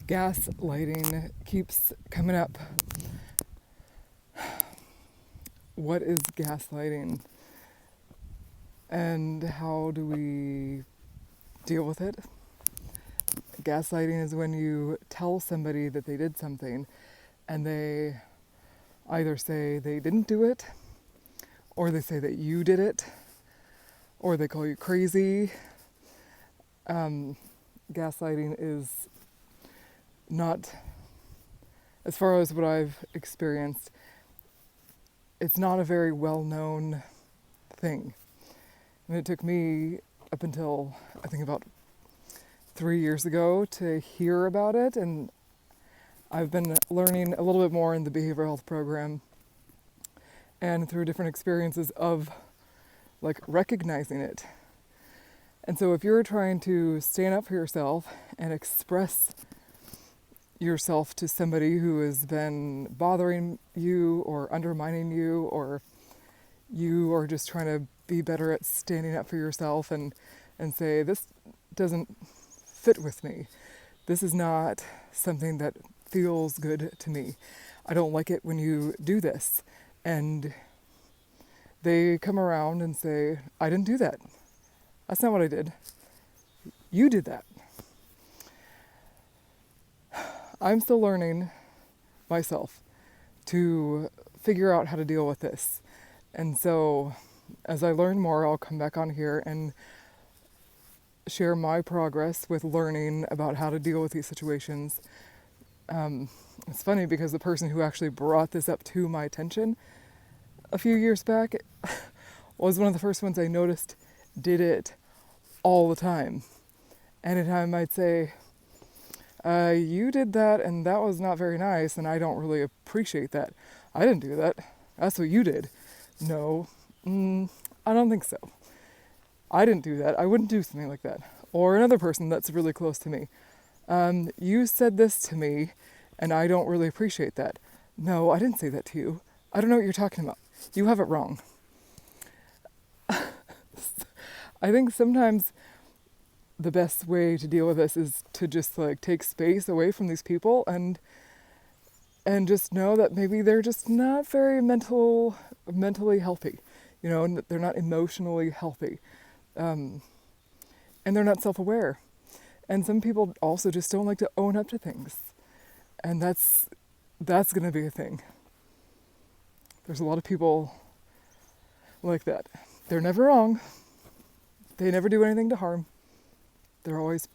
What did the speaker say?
Gaslighting keeps coming up. What is gaslighting? And how do we deal with it? Gaslighting is when you tell somebody that they did something and they either say they didn't do it, or they say that you did it, or they call you crazy. Gaslighting is not, as far as what I've experienced, it's not a very well-known thing. And it took me up until, I think, about 3 years ago to hear about it, and I've been learning a little bit more in the behavioral health program and through different experiences of like recognizing it. And so if you're trying to stand up for yourself and express yourself to somebody who has been bothering you or undermining you, or you are just trying to be better at standing up for yourself and say, this doesn't fit with me. This is not something that feels good to me. I don't like it when you do this. And they come around and say, I didn't do that. That's not what I did. You did that. I'm still learning myself to figure out how to deal with this. And so as I learn more, I'll come back on here and share my progress with learning about how to deal with these situations. It's funny because the person who actually brought this up to my attention a few years back was one of the first ones I noticed did it all the time. Anytime I'd say, you did that and that was not very nice and I don't really appreciate that. I didn't do that. That's what you did. No, I don't think so. I didn't do that. I wouldn't do something like that. Or another person that's really close to me. You said this to me and I don't really appreciate that. No, I didn't say that to you. I don't know what you're talking about. You have it wrong. I think sometimes the best way to deal with this is to just like take space away from these people and just know that maybe they're just not very mentally healthy, you know, and they're not emotionally healthy, and they're not self-aware. And some people also just don't like to own up to things, and that's going to be a thing. There's a lot of people like that. They're never wrong. They never do anything to harm. They're always